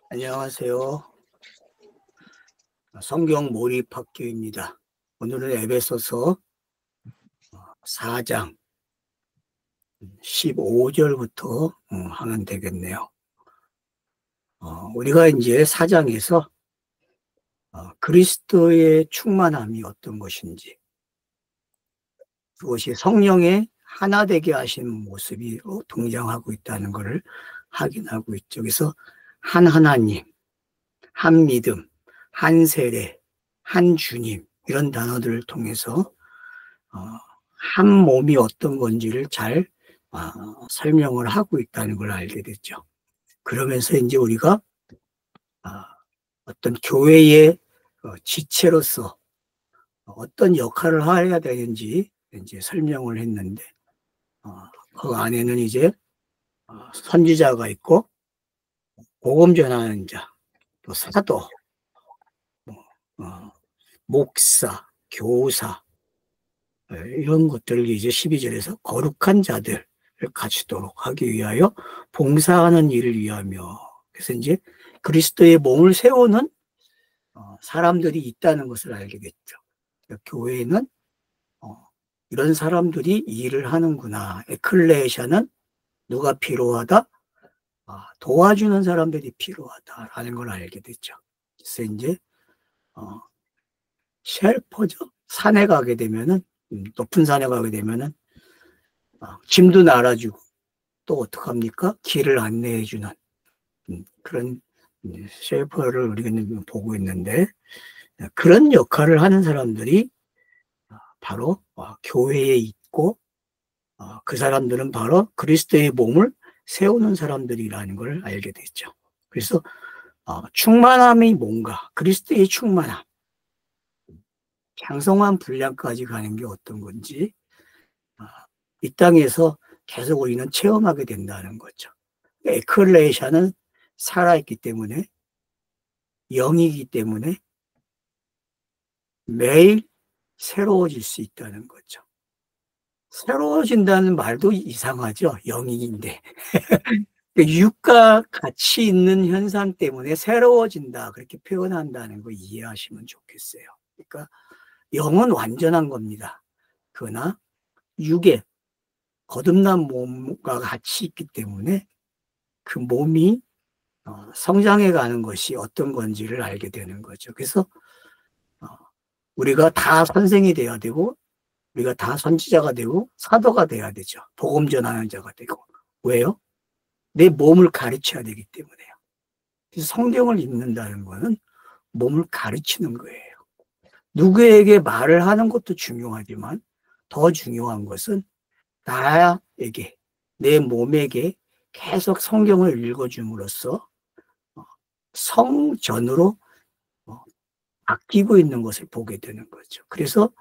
안녕하세요. 성경 몰입학교입니다. 오늘은 에베소서 4장 15절부터 하면 되겠네요. 우리가 이제 4장에서 그리스도의 충만함이 어떤 것인지, 그것이 성령의 하나 되게 하시는 모습이 등장하고 있다는 것을 확인하고 있죠. 그래서 한 하나님, 한 믿음, 한 세례, 한 주님, 이런 단어들을 통해서 한 몸이 어떤 건지를 잘 설명을 하고 있다는 걸 알게 됐죠. 그러면서 이제 우리가 어떤 교회의 지체로서 어떤 역할을 해야 되는지 이제 설명을 했는데, 그 안에는 이제 선지자가 있고, 복음 전하는 자, 또 사도, 목사, 교사, 이런 것들을 이제 12절에서 거룩한 자들을 갖추도록 하기 위하여 봉사하는 일을 위하며, 그래서 이제 그리스도의 몸을 세우는 사람들이 있다는 것을 알게 됐죠. 교회에는 이런 사람들이 일을 하는구나. 에클레시아는 누가 필요하다? 도와주는 사람들이 필요하다라는 걸 알게 됐죠. 그래서 이제 쉘퍼죠. 산에 가게 되면은, 높은 산에 가게 되면은 짐도 날아주고, 또 어떡합니까? 길을 안내해주는 그런 쉘퍼를 우리가 보고 있는데, 그런 역할을 하는 사람들이 바로 교회에 있고, 그 사람들은 바로 그리스도의 몸을 세우는 사람들이라는 걸 알게 됐죠. 그래서 충만함이 뭔가, 그리스도의 충만함, 장성한 분량까지 가는 게 어떤 건지 이 땅에서 계속 우리는 체험하게 된다는 거죠. 에클레시아는 살아있기 때문에, 영이기 때문에 매일 새로워질 수 있다는 거죠. 새로워진다는 말도 이상하죠. 영인데. 육과 같이 있는 현상 때문에 새로워진다, 그렇게 표현한다는 거 이해하시면 좋겠어요. 그러니까 영은 완전한 겁니다. 그러나 육에 거듭난 몸과 같이 있기 때문에 그 몸이 성장해 가는 것이 어떤 건지를 알게 되는 거죠. 그래서 우리가 다 선생이 돼야 되고, 우리가 다 선지자가 되고, 사도가 돼야 되죠. 복음 전하는 자가 되고. 왜요? 내 몸을 가르쳐야 되기 때문에요. 그래서 성경을 읽는다는 것은 몸을 가르치는 거예요. 누구에게 말을 하는 것도 중요하지만 더 중요한 것은 나에게, 내 몸에게 계속 성경을 읽어줌으로써 성전으로 바뀌고 있는 것을 보게 되는 거죠. 그래서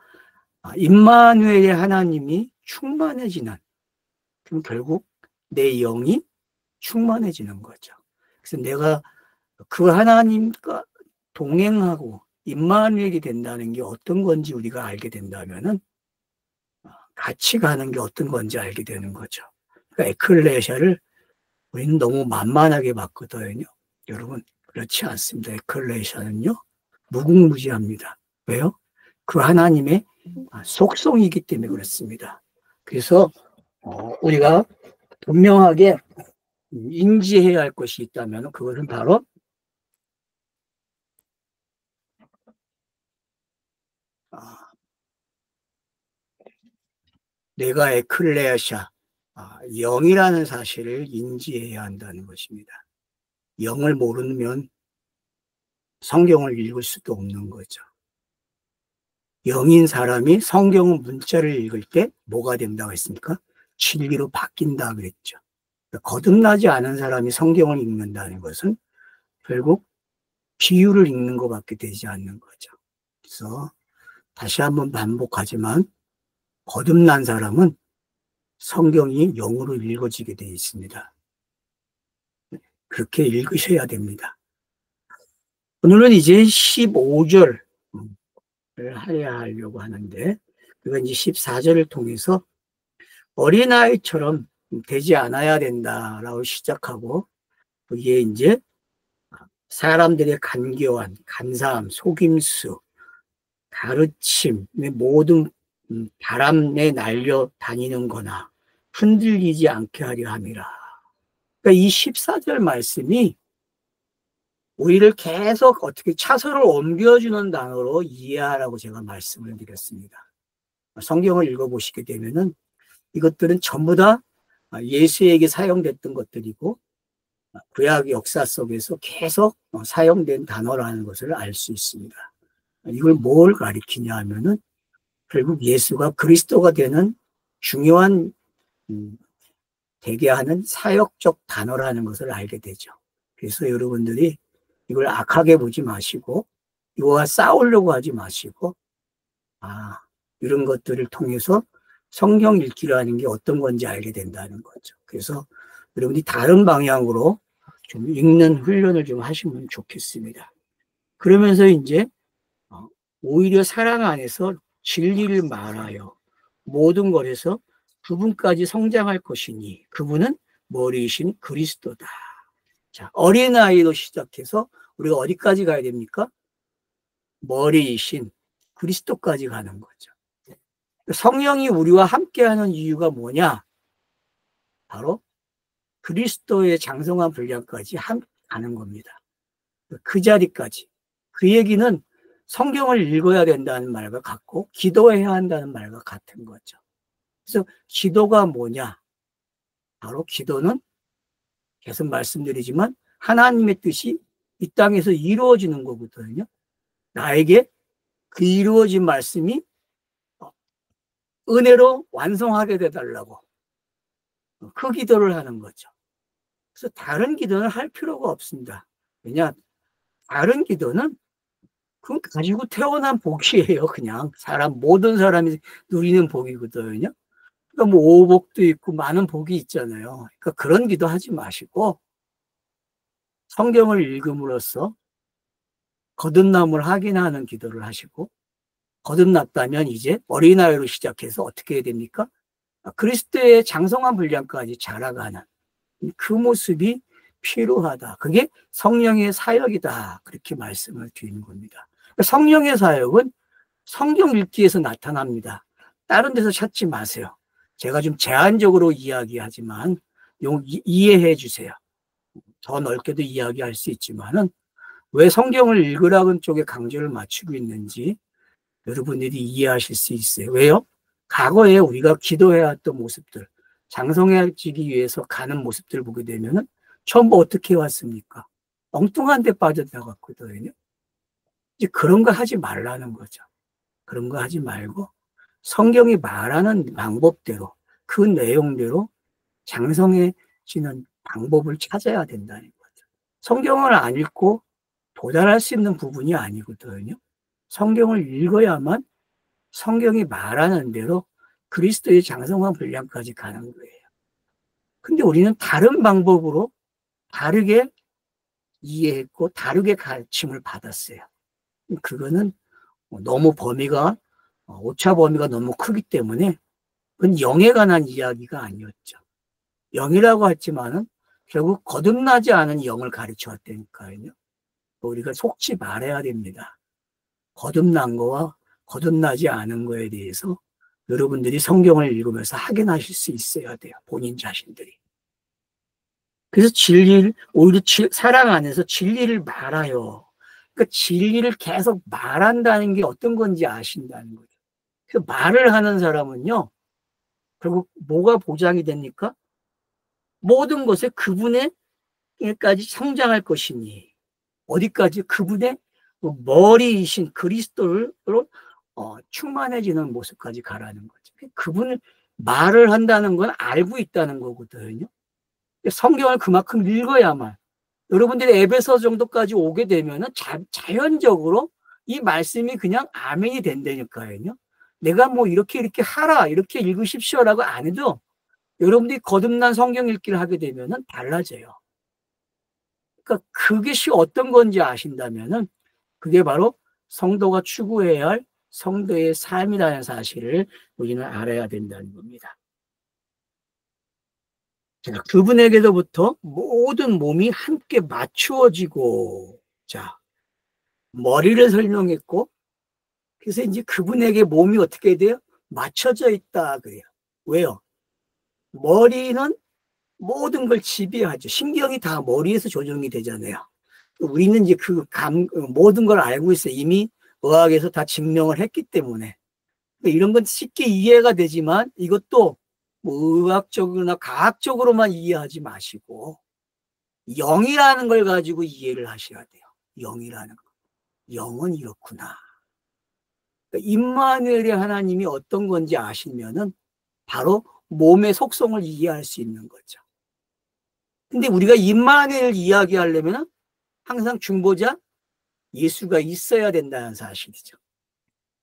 임마누엘의 하나님이 충만해지는, 그럼 결국 내 영이 충만해지는 거죠. 그래서 내가 그 하나님과 동행하고 임마누엘이 된다는 게 어떤 건지 우리가 알게 된다면은 같이 가는 게 어떤 건지 알게 되는 거죠. 그러니까 에클레시아를 우리는 너무 만만하게 봤거든요. 여러분, 그렇지 않습니다. 에클레시아는요, 무궁무진합니다. 왜요? 그 하나님의 속성이기 때문에 그렇습니다. 그래서 우리가 분명하게 인지해야 할 것이 있다면 그것은 바로 내가 에클레시아, 영이라는 사실을 인지해야 한다는 것입니다. 영을 모르면 성경을 읽을 수도 없는 거죠. 영인 사람이 성경 문자를 읽을 때 뭐가 된다고 했습니까? 진리로 바뀐다 그랬죠. 거듭나지 않은 사람이 성경을 읽는다는 것은 결국 비유를 읽는 것밖에 되지 않는 거죠. 그래서 다시 한번 반복하지만 거듭난 사람은 성경이 영으로 읽어지게 되어 있습니다. 그렇게 읽으셔야 됩니다. 오늘은 이제 15절을 해야 하려고 하는데, 그건 이제 14절을 통해서 어린아이처럼 되지 않아야 된다라고 시작하고, 그게 이제 사람들의 간교한, 간사함, 속임수, 가르침, 모든 바람에 날려 다니는 거나 흔들리지 않게 하려 함이라. 그러니까 이 14절 말씀이 우리를 계속 어떻게 차선을 옮겨주는 단어로 이해하라고 제가 말씀을 드렸습니다. 성경을 읽어보시게 되면은 이것들은 전부 다 예수에게 사용됐던 것들이고 구약 역사 속에서 계속 사용된 단어라는 것을 알 수 있습니다. 이걸 뭘 가리키냐 하면은 결국 예수가 그리스도가 되는 중요한 되게 하는 사역적 단어라는 것을 알게 되죠. 그래서 여러분들이 이걸 악하게 보지 마시고 이거와 싸우려고 하지 마시고 이런 것들을 통해서 성경 읽기라는 게 어떤 건지 알게 된다는 거죠. 그래서 여러분이 다른 방향으로 좀 읽는 훈련을 좀 하시면 좋겠습니다. 그러면서 이제 오히려 사랑 안에서 진리를 말하여 모든 것에서 그분까지 성장할 것이니 그분은 머리이신 그리스도다. 자, 어린아이로 시작해서 우리가 어디까지 가야 됩니까? 머리이신 그리스도까지 가는 거죠. 성령이 우리와 함께하는 이유가 뭐냐? 바로 그리스도의 장성한 분량까지 가는 겁니다. 그 자리까지. 그 얘기는 성경을 읽어야 된다는 말과 같고 기도해야 한다는 말과 같은 거죠. 그래서 기도가 뭐냐? 바로 기도는 계속 말씀드리지만 하나님의 뜻이 이 땅에서 이루어지는 거거든요. 나에게 그 이루어진 말씀이 은혜로 완성하게 되달라고 그 기도를 하는 거죠. 그래서 다른 기도는 할 필요가 없습니다. 왜냐? 다른 기도는 그건 가지고 태어난 복이에요. 그냥 모든 사람이 누리는 복이거든요. 그러니까 뭐 오복도 있고 많은 복이 있잖아요. 그러니까 그런 기도 하지 마시고 성경을 읽음으로써 거듭남을 확인하는 기도를 하시고 거듭났다면 이제 어린아이로 시작해서 어떻게 해야 됩니까? 그리스도의 장성한 분량까지 자라가는 그 모습이 필요하다. 그게 성령의 사역이다. 그렇게 말씀을 드리는 겁니다. 성령의 사역은 성경 읽기에서 나타납니다. 다른 데서 찾지 마세요. 제가 좀 제한적으로 이야기하지만 이해해 주세요. 더 넓게도 이야기할 수 있지만은 왜 성경을 읽으라는 쪽에 강조를 맞추고 있는지 여러분들이 이해하실 수 있어요. 왜요? 과거에 우리가 기도해야 했던 모습들, 장성해지기 위해서 가는 모습들을 보게 되면은 전부 어떻게 왔습니까? 엉뚱한 데 빠져나갔거든요. 이제 그런 거 하지 말라는 거죠. 그런 거 하지 말고 성경이 말하는 방법대로 그 내용대로 장성해지는 방법을 찾아야 된다는 거죠. 성경을 안 읽고 도달할 수 있는 부분이 아니거든요. 성경을 읽어야만 성경이 말하는 대로 그리스도의 장성한 분량까지 가는 거예요. 근데 우리는 다른 방법으로 다르게 이해했고 다르게 가르침을 받았어요. 그거는 너무 오차 범위가 너무 크기 때문에 그건 영에 관한 이야기가 아니었죠. 영이라고 했지만은 결국 거듭나지 않은 영을 가르쳐 왔다니까요. 우리가 속지 말아야 됩니다. 거듭난 거와 거듭나지 않은 거에 대해서 여러분들이 성경을 읽으면서 확인하실 수 있어야 돼요. 본인 자신들이. 그래서 오히려 사랑 안에서 진리를 말아요. 그러니까 진리를 계속 말한다는 게 어떤 건지 아신다는 거죠. 그 말을 하는 사람은요, 결국 뭐가 보장이 됩니까? 모든 것에 그분에까지 성장할 것이니, 어디까지 그분의 머리이신 그리스도로 충만해지는 모습까지 가라는 거죠. 그분을 말을 한다는 건 알고 있다는 거거든요. 성경을 그만큼 읽어야만 여러분들이 에베소 정도까지 오게 되면은 자연적으로 이 말씀이 그냥 아멘이 된다니까요. 내가 뭐 이렇게 하라, 이렇게 읽으십시오라고 안 해도 여러분들이 거듭난 성경 읽기를 하게 되면은 달라져요. 그러니까 그것이 어떤 건지 아신다면은 그게 바로 성도가 추구해야 할 성도의 삶이라는 사실을 우리는 알아야 된다는 겁니다. 자, 그분에게서부터 모든 몸이 함께 맞추어지고, 자, 머리를 설명했고, 그래서 이제 그분에게 몸이 어떻게 돼요? 맞춰져 있다 그래요. 왜요? 머리는 모든 걸 지배하죠. 신경이 다 머리에서 조정이 되잖아요. 우리는 이제 모든 걸 알고 있어요. 이미 의학에서 다 증명을 했기 때문에. 이런 건 쉽게 이해가 되지만 이것도 뭐 의학적으로나 과학적으로만 이해하지 마시고 영이라는 걸 가지고 이해를 하셔야 돼요. 영이라는 거. 영은 이렇구나. 그러니까 임마누엘의 하나님이 어떤 건지 아시면은 바로 몸의 속성을 이해할 수 있는 거죠. 근데 우리가 임마누엘 이야기하려면 항상 중보자 예수가 있어야 된다는 사실이죠.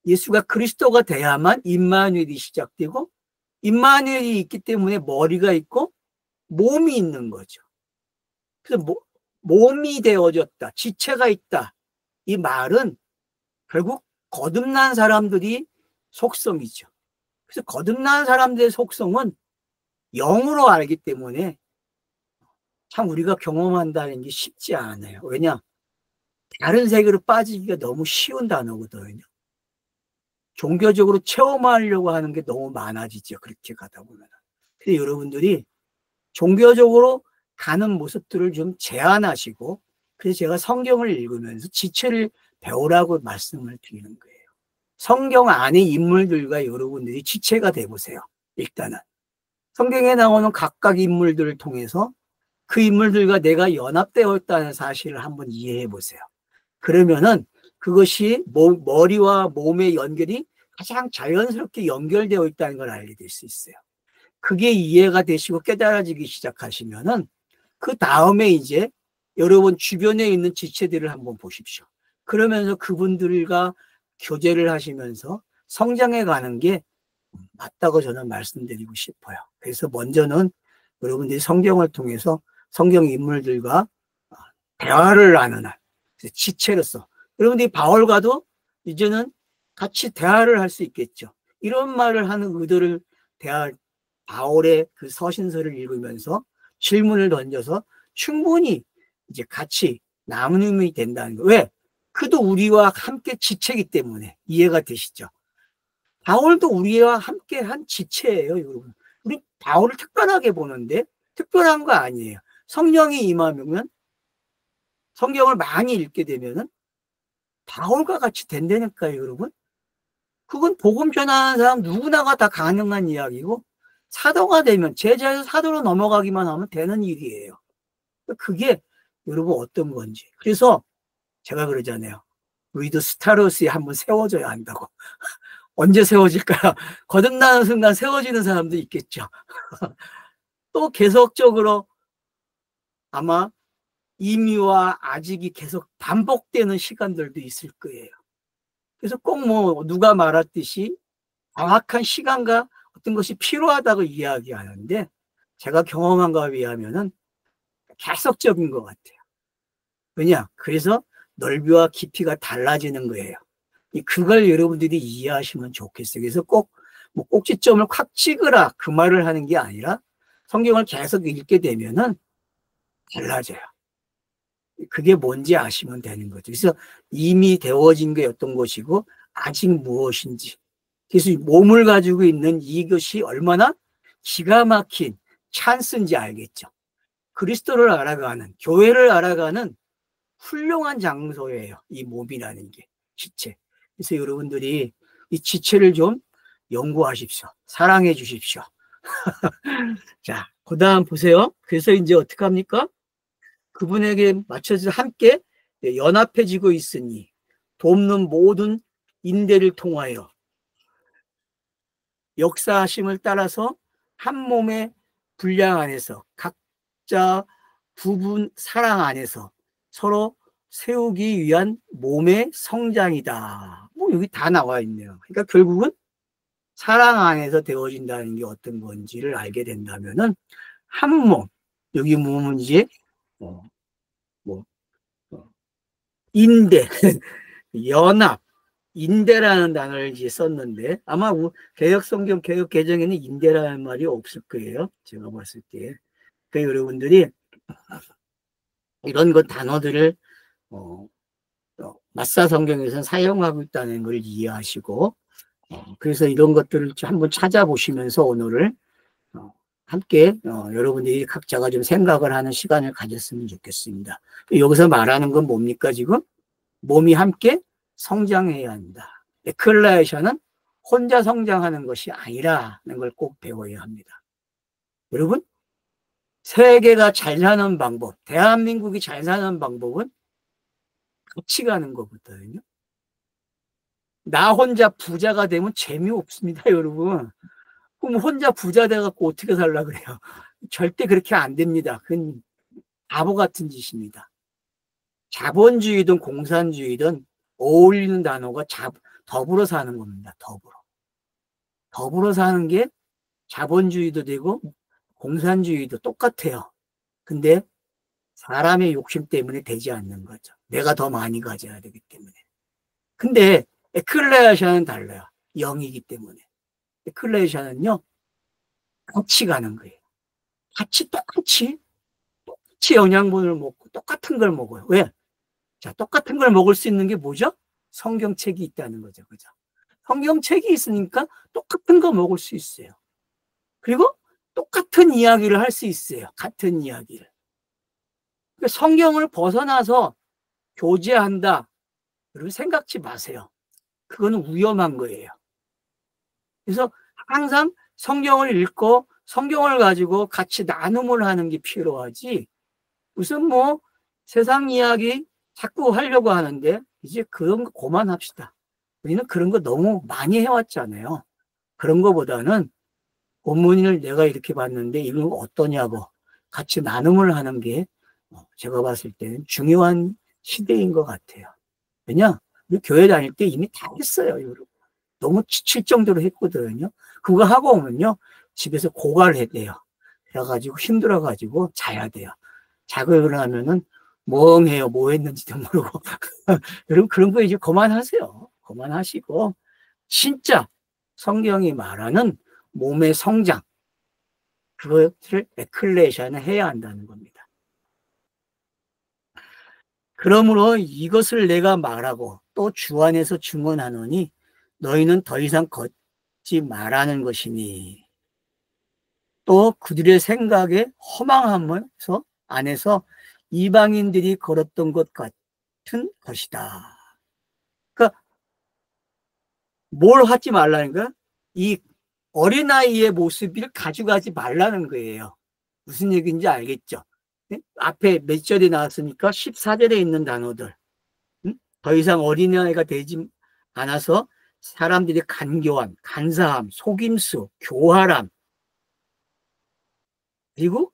예수가 그리스도가 돼야만 임마누엘이 시작되고 임마누엘이 있기 때문에 머리가 있고 몸이 있는 거죠. 그래서 몸이 되어졌다. 지체가 있다. 이 말은 결국 거듭난 사람들이 속성이죠. 그래서 거듭난 사람들의 속성은 영으로 알기 때문에 참 우리가 경험한다는 게 쉽지 않아요. 왜냐? 다른 세계로 빠지기가 너무 쉬운 단어거든요. 종교적으로 체험하려고 하는 게 너무 많아지죠. 그렇게 가다 보면. 근데 여러분들이 종교적으로 가는 모습들을 좀 제한하시고, 그래서 제가 성경을 읽으면서 지체를 배우라고 말씀을 드리는 거예요. 성경 안의 인물들과 여러분들이 지체가 돼보세요. 일단은. 성경에 나오는 각각 인물들을 통해서 그 인물들과 내가 연합되어 있다는 사실을 한번 이해해 보세요. 그러면은 그것이 머리와 몸의 연결이 가장 자연스럽게 연결되어 있다는 걸 알게 될 수 있어요. 그게 이해가 되시고 깨달아지기 시작하시면은 그 다음에 이제 여러분 주변에 있는 지체들을 한번 보십시오. 그러면서 그분들과 교제를 하시면서 성장해 가는 게 맞다고 저는 말씀드리고 싶어요. 그래서 먼저는 여러분들이 성경을 통해서 성경 인물들과 대화를 나누는 지체로서 여러분들이 바울과도 이제는 같이 대화를 할 수 있겠죠. 이런 말을 하는 의도를 바울의 그 서신서를 읽으면서 질문을 던져서 충분히 이제 같이 나눔이 된다는 거. 왜? 그도 우리와 함께 지체이기 때문에 이해가 되시죠? 바울도 우리와 함께 한 지체예요, 여러분. 우리 바울을 특별하게 보는데 특별한 거 아니에요. 성령이 임하면 성경을 많이 읽게 되면은 바울과 같이 된다니까요, 여러분. 그건 복음 전하는 사람 누구나가 다 가능한 이야기고 사도가 되면 제자에서 사도로 넘어가기만 하면 되는 일이에요. 그게 여러분 어떤 건지. 그래서 제가 그러잖아요. 우리도 스타러스에 한번 세워져야 한다고. 언제 세워질까요? 거듭나는 순간 세워지는 사람도 있겠죠. 또 계속적으로 아마 임의와 아직이 계속 반복되는 시간들도 있을 거예요. 그래서 꼭 뭐 누가 말했듯이 정확한 시간과 어떤 것이 필요하다고 이야기하는데 제가 경험한 거에 비하면은 계속적인 것 같아요. 왜냐? 그래서 넓이와 깊이가 달라지는 거예요. 그걸 여러분들이 이해하시면 좋겠어요. 그래서 꼭 뭐 꼭지점을 콱 찍으라 그 말을 하는 게 아니라 성경을 계속 읽게 되면은 달라져요. 그게 뭔지 아시면 되는 거죠. 그래서 이미 되어진 게 어떤 것이고 아직 무엇인지. 그래서 몸을 가지고 있는 이것이 얼마나 기가 막힌 찬스인지 알겠죠. 그리스도를 알아가는, 교회를 알아가는 훌륭한 장소예요. 이 몸이라는 게 지체. 그래서 여러분들이 이 지체를 좀 연구하십시오. 사랑해 주십시오. 자, 그 다음 보세요. 그래서 이제 어떻게 합니까? 그분에게 맞춰서 함께 연합해지고 있으니 돕는 모든 인대를 통하여 역사하심을 따라서 한 몸의 분량 안에서 각자 부분 사랑 안에서 서로 세우기 위한 몸의 성장이다. 뭐 여기 다 나와 있네요. 그러니까 결국은 사랑 안에서 되어진다는 게 어떤 건지를 알게 된다면은 한 몸, 여기 몸은 이제 뭐 인대, 연합, 인대라는 단어를 이제 썼는데 아마 개혁 성경 개혁 개정에는 인대라는 말이 없을 거예요. 제가 봤을 때. 그러니까 여러분들이 이런 것 단어들을 마사 성경에서는 사용하고 있다는 걸 이해하시고, 그래서 이런 것들을 한번 찾아보시면서 오늘을 함께 여러분들이 각자가 좀 생각을 하는 시간을 가졌으면 좋겠습니다. 여기서 말하는 건 뭡니까 지금? 몸이 함께 성장해야 한다. 에클레시아는 혼자 성장하는 것이 아니라는 걸 꼭 배워야 합니다. 여러분, 세계가 잘 사는 방법, 대한민국이 잘 사는 방법은 같이 가는 거거든요. 나 혼자 부자가 되면 재미없습니다, 여러분. 그럼 혼자 부자 돼갖고 어떻게 살라 그래요? 절대 그렇게 안 됩니다. 그건 바보 같은 짓입니다. 자본주의든 공산주의든 어울리는 단어가 더불어 사는 겁니다. 더불어 사는 게 자본주의도 되고 공산주의도 똑같아요. 근데 사람의 욕심 때문에 되지 않는 거죠. 내가 더 많이 가져야 되기 때문에. 근데 에클레시아는 달라요. 영이기 때문에. 에클레시아는요, 같이 가는 거예요. 똑같이 영양분을 먹고 똑같은 걸 먹어요. 왜? 자, 똑같은 걸 먹을 수 있는 게 뭐죠? 성경책이 있다는 거죠. 그죠? 성경책이 있으니까 똑같은 거 먹을 수 있어요. 그리고 똑같은 이야기를 할 수 있어요. 같은 이야기를. 그러니까 성경을 벗어나서 교제한다. 여러분 생각지 마세요. 그거는 위험한 거예요. 그래서 항상 성경을 읽고 성경을 가지고 같이 나눔을 하는 게 필요하지. 무슨 뭐 세상 이야기 자꾸 하려고 하는데 이제 그런 거 그만합시다. 우리는 그런 거 너무 많이 해왔잖아요. 그런 거보다는 본문을 내가 이렇게 봤는데 이건 어떠냐고 같이 나눔을 하는 게 제가 봤을 때는 중요한 시대인 것 같아요. 왜냐? 우리 교회 다닐 때 이미 다 했어요. 여러분. 너무 지칠 정도로 했거든요. 그거 하고 오면요. 집에서 고갈해야 돼요. 그래가지고 힘들어가지고 자야 돼요. 자고 일어나면은 멍해요. 뭐 했는지도 모르고. 여러분 그런 거 이제 그만하세요. 그만하시고 진짜 성경이 말하는 몸의 성장 그것을 에클레시아는 해야 한다는 겁니다. 그러므로 이것을 내가 말하고 또 주 안에서 증언하노니 너희는 더 이상 걷지 말라는 것이니 또 그들의 생각에 허망함에서 안에서 이방인들이 걸었던 것 같은 것이다. 그러니까 뭘 하지 말라는 거야? 이 어린아이의 모습을 가져가지 말라는 거예요. 무슨 얘기인지 알겠죠? 앞에 몇 절이 나왔으니까 14절에 있는 단어들. 더 이상 어린아이가 되지 않아서 사람들이 간교함, 간사함, 속임수, 교활함, 그리고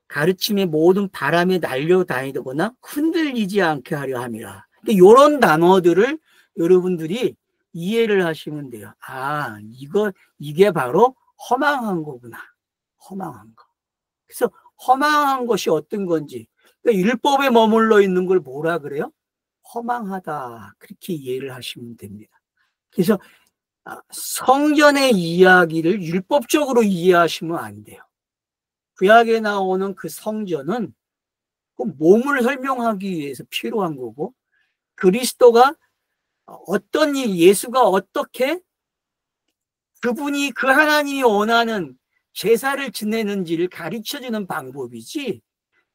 가르침의 모든 바람에 날려다니거나 흔들리지 않게 하려 함이라. 이런 단어들을 여러분들이 이해를 하시면 돼요. 아, 이게 바로 허망한 거구나. 허망한 거. 그래서 허망한 것이 어떤 건지. 그러니까 율법에 머물러 있는 걸 뭐라 그래요? 허망하다. 그렇게 이해를 하시면 됩니다. 그래서 성전의 이야기를 율법적으로 이해하시면 안 돼요. 구약에 나오는 그 성전은 그 몸을 설명하기 위해서 필요한 거고 그리스도가 어떤 일, 예수가 어떻게 그분이 그 하나님이 원하는 제사를 지내는지를 가르쳐주는 방법이지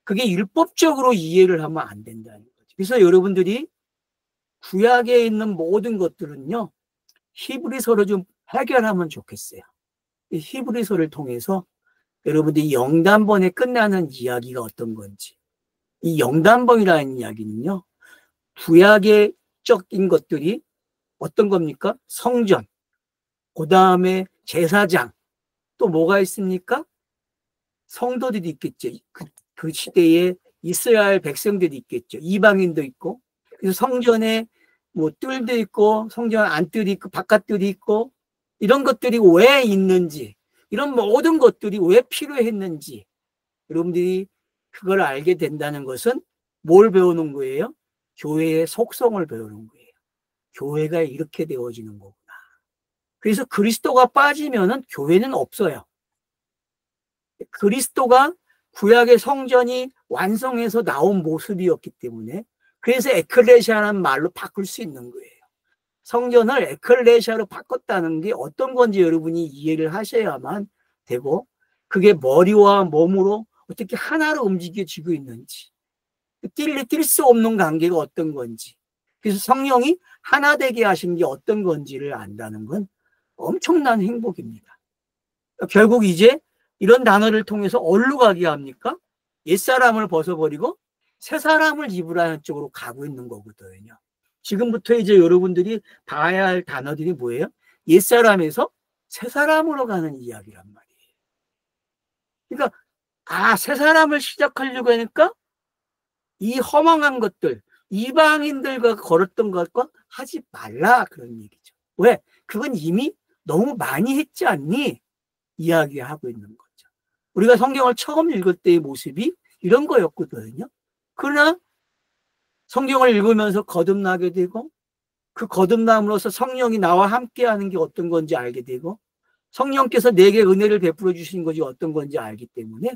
그게 율법적으로 이해를 하면 안 된다는 거죠. 그래서 여러분들이 구약에 있는 모든 것들은요 히브리서로 좀 해결하면 좋겠어요. 히브리서를 통해서 여러분들이 영단번에 끝나는 이야기가 어떤 건지 이 영단번이라는 이야기는요 구약의 적인 것들이 어떤 겁니까? 성전, 그 다음에 제사장, 또 뭐가 있습니까? 성도들이 있겠죠. 그 시대에 이스라엘 백성들이 있겠죠. 이방인도 있고 그래서 성전에 뭐 뜰도 있고 성전 안뜰이 있고 바깥뜰이 있고 이런 것들이 왜 있는지 이런 모든 것들이 왜 필요했는지 여러분들이 그걸 알게 된다는 것은 뭘 배우는 거예요? 교회의 속성을 배우는 거예요. 교회가 이렇게 되어지는 거구나. 그래서 그리스도가 빠지면은 교회는 없어요. 그리스도가 구약의 성전이 완성해서 나온 모습이었기 때문에 그래서 에클레시아라는 말로 바꿀 수 있는 거예요. 성전을 에클레시아로 바꿨다는 게 어떤 건지 여러분이 이해를 하셔야만 되고 그게 머리와 몸으로 어떻게 하나로 움직여지고 있는지 뛸 수 없는 관계가 어떤 건지 그래서 성령이 하나 되게 하신 게 어떤 건지를 안다는 건 엄청난 행복입니다. 결국 이제 이런 단어를 통해서 어디로 가게 합니까? 옛사람을 벗어버리고 새사람을 입으라는 쪽으로 가고 있는 거거든요. 지금부터 이제 여러분들이 봐야 할 단어들이 뭐예요? 옛사람에서 새사람으로 가는 이야기란 말이에요. 그러니까 새사람을 시작하려고 하니까 이 허망한 것들 이방인들과 걸었던 것과 하지 말라 그런 얘기죠. 왜? 그건 이미 너무 많이 했지 않니? 이야기하고 있는 거죠. 우리가 성경을 처음 읽을 때의 모습이 이런 거였거든요. 그러나 성경을 읽으면서 거듭나게 되고 그 거듭남으로써 성령이 나와 함께하는 게 어떤 건지 알게 되고 성령께서 내게 은혜를 베풀어 주신 것이 어떤 건지 알기 때문에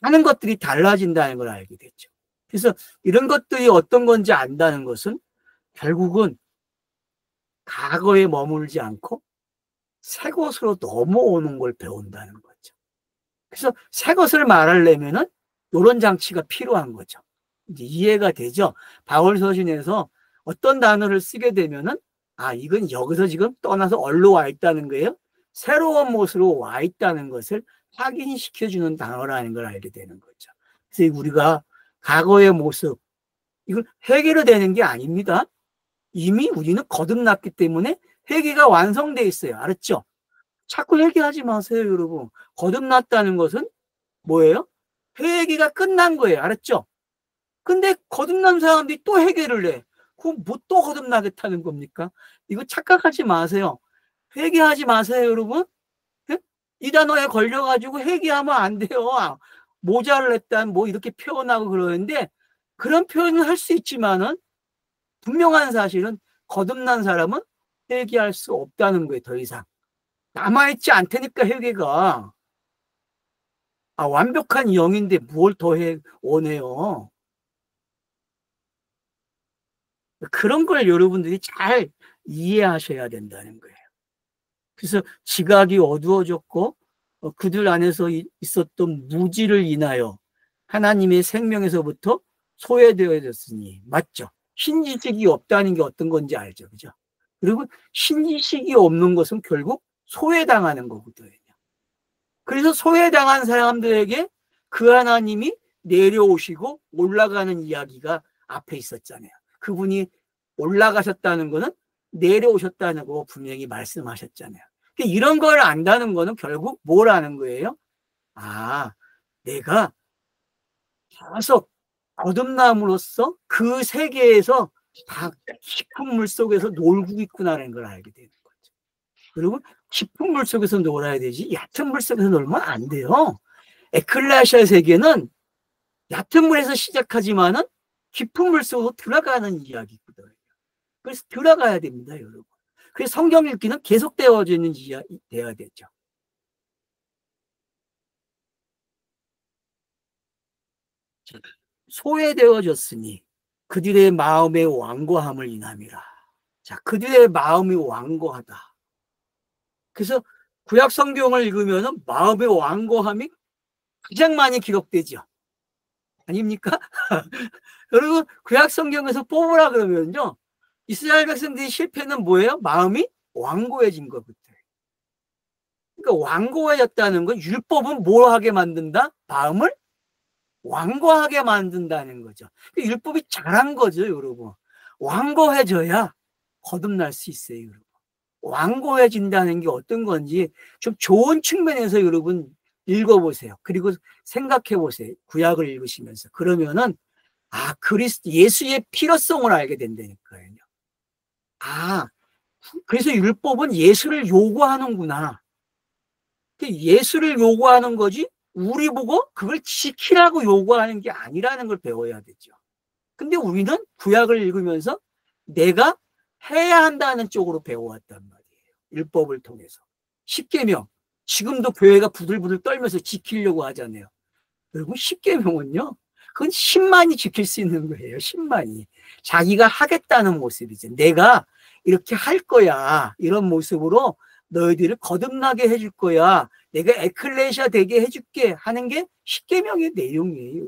많은 것들이 달라진다는 걸 알게 됐죠. 그래서 이런 것들이 어떤 건지 안다는 것은 결국은 과거에 머물지 않고 새 것으로 넘어오는 걸 배운다는 거죠. 그래서 새 것을 말하려면은 이런 장치가 필요한 거죠. 이제 이해가 되죠. 바울 서신에서 어떤 단어를 쓰게 되면은 이건 여기서 지금 떠나서 어디로 와 있다는 거예요. 새로운 모습으로 와 있다는 것을 확인시켜주는 단어라는 걸 알게 되는 거죠. 그래서 우리가 과거의 모습 이걸 회개로 되는 게 아닙니다. 이미 우리는 거듭났기 때문에 회개가 완성되어 있어요. 알았죠? 자꾸 회개하지 마세요, 여러분. 거듭났다는 것은 뭐예요? 회개가 끝난 거예요. 알았죠? 근데 거듭난 사람들이 또 회개를 해. 그럼 뭐 또 거듭나겠다는 겁니까? 이거 착각하지 마세요. 회개하지 마세요, 여러분. 네? 이 단어에 걸려가지고 회개하면 안 돼요. 모자를 했다, 뭐 이렇게 표현하고 그러는데 그런 표현을 할 수 있지만은 분명한 사실은 거듭난 사람은 회개할 수 없다는 거예요, 더 이상. 남아있지 않다니까, 회개가. 완벽한 영인데 뭘 더 원해요. 그런 걸 여러분들이 잘 이해하셔야 된다는 거예요. 그래서 지각이 어두워졌고 그들 안에서 있었던 무지를 인하여 하나님의 생명에서부터 소외되어졌으니 맞죠? 신지식이 없다는 게 어떤 건지 알죠, 그죠? 그리고 신지식이 없는 것은 결국 소외당하는 거거든요. 그래서 소외당한 사람들에게 그 하나님이 내려오시고 올라가는 이야기가 앞에 있었잖아요. 그분이 올라가셨다는 거는 내려오셨다는 거 분명히 말씀하셨잖아요. 이런 걸 안다는 거는 결국 뭘 아는 거예요? 내가 계속 거듭남으로써 그 세계에서 다 깊은 물 속에서 놀고 있구나라는 걸 알게 되는 거죠. 그리고 깊은 물 속에서 놀아야 되지 얕은 물 속에서 놀면 안 돼요. 에클레시아 세계는 얕은 물에서 시작하지만은 깊은 물 속으로 들어가는 이야기거든요. 그래서 들어가야 됩니다, 여러분. 그래서 성경 읽기는 계속 되어지는 이야기 돼야 되죠. 소외되어졌으니 그들의 마음의 완고함을 인함이라. 자, 그들의 마음이 완고하다. 그래서 구약 성경을 읽으면 마음의 완고함이 가장 많이 기록되죠. 아닙니까? 여러분 구약 성경에서 뽑으라 그러면요. 이스라엘 백성들의 실패는 뭐예요? 마음이 완고해진 것부터. 그러니까 완고해졌다는 건 율법은 뭘 하게 만든다? 마음을 완고하게 만든다는 거죠. 율법이 잘한 거죠, 여러분. 완고해져야 거듭날 수 있어요, 여러분. 완고해진다는 게 어떤 건지 좀 좋은 측면에서 여러분 읽어보세요. 그리고 생각해 보세요. 구약을 읽으시면서. 그러면은 그리스도 예수의 필요성을 알게 된다니까요. 그래서 율법은 예수를 요구하는구나. 예수를 요구하는 거지 우리 보고 그걸 지키라고 요구하는 게 아니라는 걸 배워야 되죠. 근데 우리는 구약을 읽으면서 내가 해야 한다는 쪽으로 배워왔단 말이에요. 율법을 통해서. 십계명, 지금도 교회가 부들부들 떨면서 지키려고 하잖아요. 여러분, 십계명은요, 그건 10만이 지킬 수 있는 거예요. 10만이. 자기가 하겠다는 모습이죠. 내가 이렇게 할 거야. 이런 모습으로 너희들을 거듭나게 해줄 거야. 내가 에클레시아 되게 해줄게 하는 게 십계명의 내용이에요.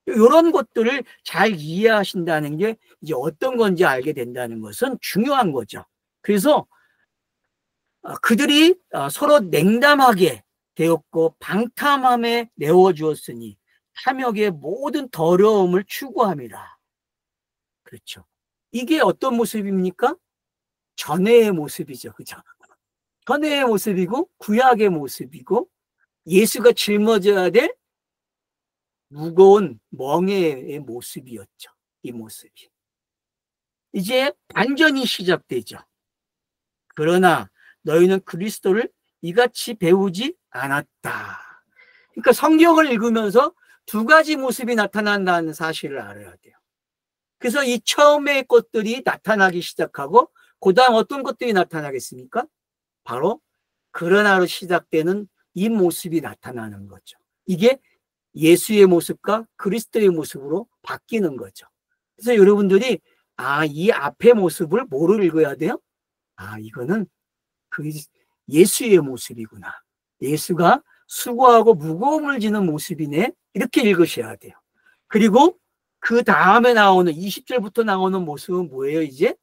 이런 것들을 잘 이해하신다는 게 이제 어떤 건지 알게 된다는 것은 중요한 거죠. 그래서 그들이 서로 냉담하게 되었고 방탕함에 내어주었으니 탐욕의 모든 더러움을 추구함이라. 그렇죠. 이게 어떤 모습입니까? 전해의 모습이죠. 그죠? 전해의 모습이고 구약의 모습이고 예수가 짊어져야 될 무거운 멍에의 모습이었죠. 이 모습이. 이제 반전이 시작되죠. 그러나 너희는 그리스도를 이같이 배우지 않았다. 그러니까 성경을 읽으면서 두 가지 모습이 나타난다는 사실을 알아야 돼요. 그래서 이 처음의 것들이 나타나기 시작하고 그 다음 어떤 것들이 나타나겠습니까? 바로 그러나로 시작되는 이 모습이 나타나는 거죠. 이게 예수의 모습과 그리스도의 모습으로 바뀌는 거죠. 그래서 여러분들이 이 앞의 모습을 뭐로 읽어야 돼요? 이거는 그 예수의 모습이구나. 예수가 수고하고 무거움을 지는 모습이네. 이렇게 읽으셔야 돼요. 그리고 그 다음에 나오는 20절부터 나오는 모습은 뭐예요? 이제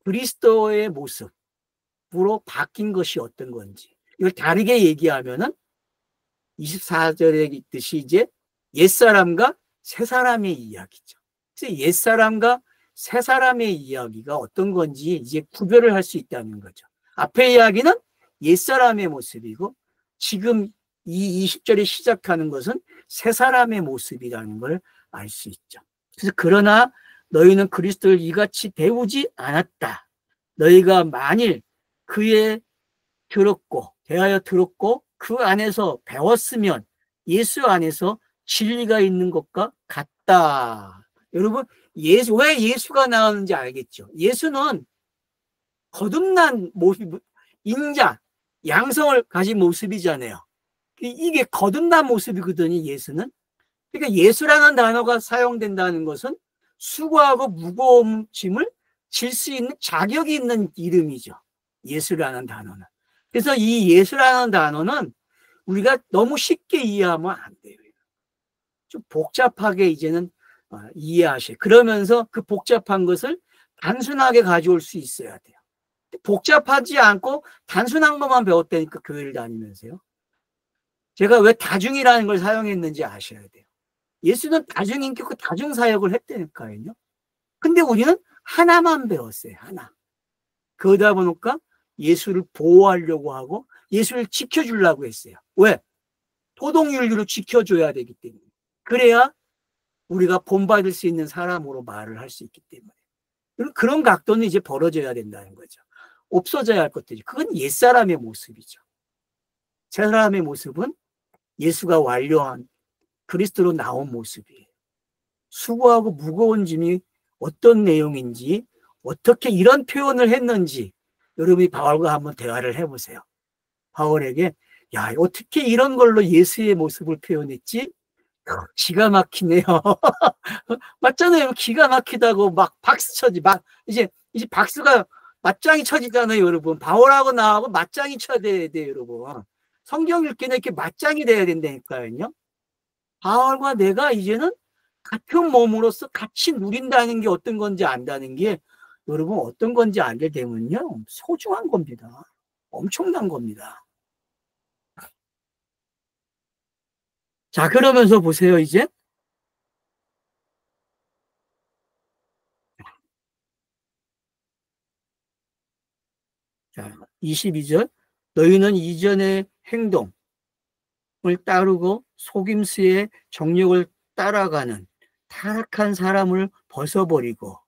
그리스도의 모습으로 바뀐 것이 어떤 건지. 이걸 다르게 얘기하면은 24절에 있듯이 이제 옛사람과 새사람의 이야기죠. 그래서 옛사람과 새사람의 이야기가 어떤 건지 이제 구별을 할 수 있다는 거죠. 앞의 이야기는 옛사람의 모습이고 지금 이 20절에 시작하는 것은 새사람의 모습이라는 걸 알 수 있죠. 그래서 그러나 너희는 그리스도를 이같이 배우지 않았다. 너희가 만일 그에 대하여 들었고 그 안에서 배웠으면 예수 안에서 진리가 있는 것과 같다. 여러분, 왜 예수가 나오는지 알겠죠? 예수는 거듭난 모습, 인자, 양성을 가진 모습이잖아요. 이게 거듭난 모습이거든요, 예수는. 그러니까 예수라는 단어가 사용된다는 것은 수고하고 무거운 짐을 질 수 있는 자격이 있는 이름이죠. 예수라는 단어는. 그래서 이 예수라는 단어는 우리가 너무 쉽게 이해하면 안 돼요. 좀 복잡하게 이제는 이해하셔요. 그러면서 그 복잡한 것을 단순하게 가져올 수 있어야 돼요. 복잡하지 않고 단순한 것만 배웠다니까 교회를 다니면서요. 제가 왜 다중이라는 걸 사용했는지 아셔야 돼요. 예수는 다중인격과 다중사역을 했다니까요. 근데 우리는 하나만 배웠어요. 하나. 그러다 보니까 예수를 보호하려고 하고 예수를 지켜주려고 했어요. 왜? 토동윤리로 지켜줘야 되기 때문에. 그래야 우리가 본받을 수 있는 사람으로 말을 할 수 있기 때문에. 그런 각도는 이제 벌어져야 된다는 거죠. 없어져야 할 것들이. 그건 옛사람의 모습이죠. 새사람의 모습은 예수가 완료한 그리스도로 나온 모습이에요. 수고하고 무거운 짐이 어떤 내용인지, 어떻게 이런 표현을 했는지 여러분이 바울과 한번 대화를 해보세요. 바울에게 야, 어떻게 이런 걸로 예수의 모습을 표현했지? 기가 막히네요. 맞잖아요. 기가 막히다고 막 박수 쳐지. 이제 박수가 맞짱이 쳐지잖아요, 여러분. 바울하고 나하고 맞짱이 쳐야 돼요, 여러분. 성경 읽기는 이렇게 맞짱이 돼야 된다니까요. 바울과 내가 이제는 같은 몸으로서 같이 누린다는 게 어떤 건지 안다는 게 여러분 어떤 건지 알게 되면요. 소중한 겁니다. 엄청난 겁니다. 자, 그러면서 보세요, 이제. 자, 22절. 너희는 이전의 행동을 따르고 속임수의 정욕을 따라가는 타락한 사람을 벗어버리고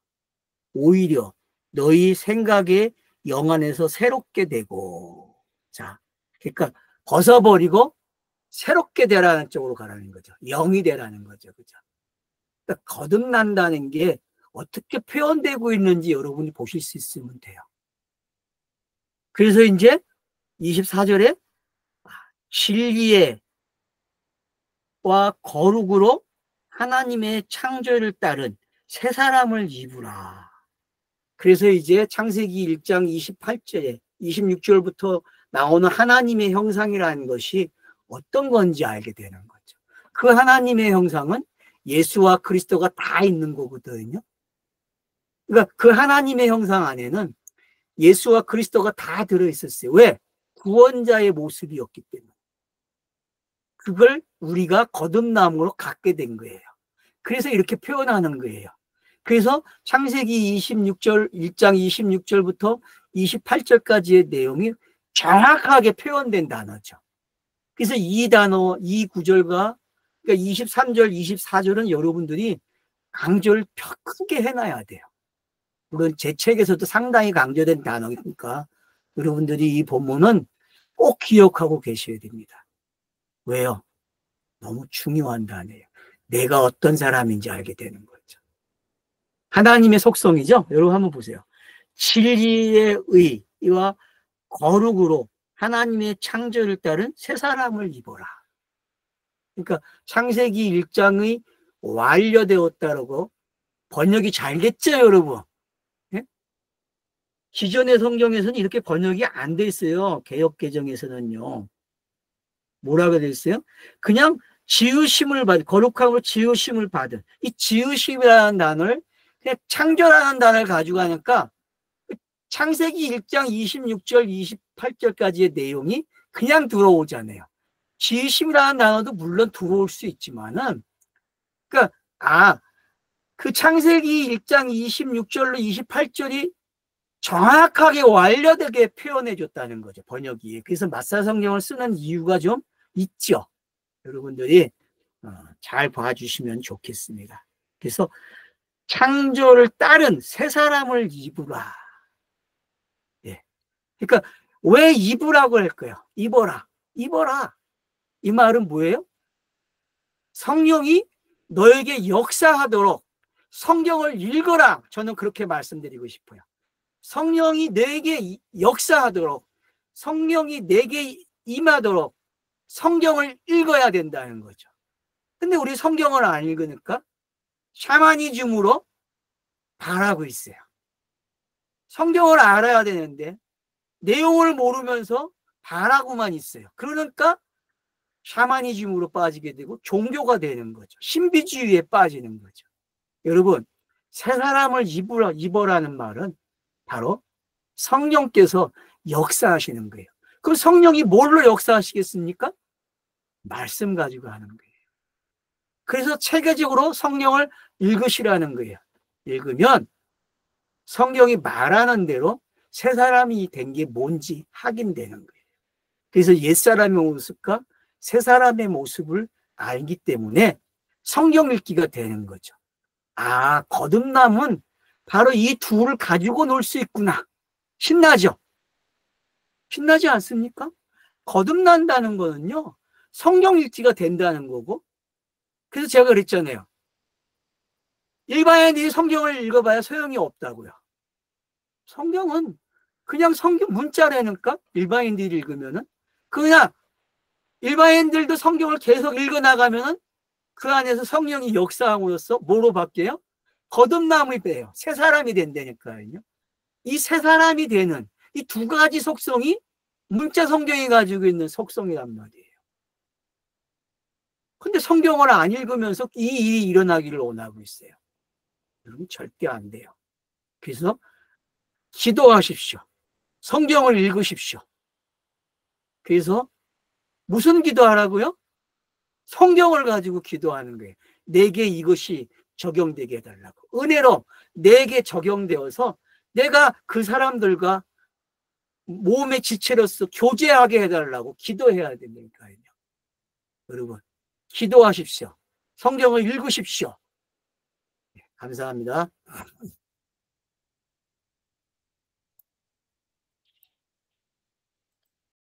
오히려 너희 생각의 영안에서 새롭게 되고. 자, 그러니까 벗어버리고 새롭게 되라는 쪽으로 가라는 거죠. 영이 되라는 거죠. 그죠? 그러니까 거듭난다는 게 어떻게 표현되고 있는지 여러분이 보실 수 있으면 돼요. 그래서 이제 24절에 진리와 거룩으로 하나님의 창조를 따른 새 사람을 입으라. 그래서 이제 창세기 1장 28절에 26절부터 나오는 하나님의 형상이라는 것이 어떤 건지 알게 되는 거죠. 그 하나님의 형상은 예수와 그리스도가 다 있는 거거든요. 그러니까 그 하나님의 형상 안에는 예수와 그리스도가 다 들어있었어요. 왜? 구원자의 모습이었기 때문에. 그걸 우리가 거듭남으로 갖게 된 거예요. 그래서 이렇게 표현하는 거예요. 그래서 창세기 26절, 1장 26절부터 28절까지의 내용이 정확하게 표현된 단어죠. 그래서 이 단어, 이 구절과 그러니까 23절, 24절은 여러분들이 강조를 크게 해놔야 돼요. 물론 제 책에서도 상당히 강조된 단어니까 여러분들이 이 본문은 꼭 기억하고 계셔야 됩니다. 왜요? 너무 중요한 단어예요. 내가 어떤 사람인지 알게 되는 거죠. 하나님의 속성이죠. 여러분 한번 보세요. 진리의 의와 거룩으로 하나님의 창조를 따른 새 사람을 입어라. 그러니까 창세기 1장의 완료되었다라고 번역이 잘 됐죠, 여러분? 예? 기존의 성경에서는 이렇게 번역이 안 돼 있어요. 개역개정에서는요. 뭐라고 돼 있어요? 그냥 지으심을 받은, 거룩함으로 지으심을 받은, 이 지으심이라는 단어를 그냥 창조라는 단어를 가지고 하니까 창세기 1장 26절, 28절까지의 내용이 그냥 들어오잖아요. 지으심이라는 단어도 물론 들어올 수 있지만은, 그러니까, 그 창세기 1장 26절로 28절이 정확하게 완료되게 표현해 줬다는 거죠, 번역이. 그래서 마사 성경을 쓰는 이유가 좀 있죠. 여러분들이 잘 봐주시면 좋겠습니다. 그래서 창조를 따른 새 사람을 입으라. 예. 그러니까 왜 입으라고 할까요? 입어라. 입어라. 이 말은 뭐예요? 성령이 너에게 역사하도록 성경을 읽어라. 저는 그렇게 말씀드리고 싶어요. 성령이 내게 역사하도록, 성령이 내게 임하도록 성경을 읽어야 된다는 거죠. 근데 우리 성경을 안 읽으니까 샤머니즘으로 바라고 있어요. 성경을 알아야 되는데 내용을 모르면서 바라고만 있어요. 그러니까 샤머니즘으로 빠지게 되고 종교가 되는 거죠. 신비주의에 빠지는 거죠. 여러분, 새 사람을 입어라는 말은 바로 성령께서 역사하시는 거예요. 그럼 성령이 뭘로 역사하시겠습니까? 말씀 가지고 하는 거예요. 그래서 체계적으로 성령을 읽으시라는 거예요. 읽으면 성경이 말하는 대로 새 사람이 된 게 뭔지 확인되는 거예요. 그래서 옛사람의 모습과 새 사람의 모습을 알기 때문에 성경 읽기가 되는 거죠. 거듭남은 바로 이 둘을 가지고 놀 수 있구나. 신나죠? 신나지 않습니까? 거듭난다는 거는요, 성경 읽기가 된다는 거고, 그래서 제가 그랬잖아요. 일반인들이 성경을 읽어봐야 소용이 없다고요. 성경은 그냥 성경 문자라니까, 일반인들이 읽으면은. 그냥 일반인들도 성경을 계속 읽어나가면은 그 안에서 성령이 역사함으로써 뭐로 바뀌어요? 거듭남이 돼요. 새 사람이 된다니까요. 이 새 사람이 되는 이 두 가지 속성이 문자 성경이 가지고 있는 속성이란 말이에요. 근데 성경을 안 읽으면서 이 일이 일어나기를 원하고 있어요. 여러분 절대 안 돼요. 그래서 기도하십시오. 성경을 읽으십시오. 그래서 무슨 기도하라고요? 성경을 가지고 기도하는 거예요. 내게 이것이 적용되게 해달라고. 은혜로 내게 적용되어서 내가 그 사람들과 몸의 지체로서 교제하게 해달라고 기도해야 된다니까요. 여러분, 기도하십시오. 성경을 읽으십시오. 감사합니다.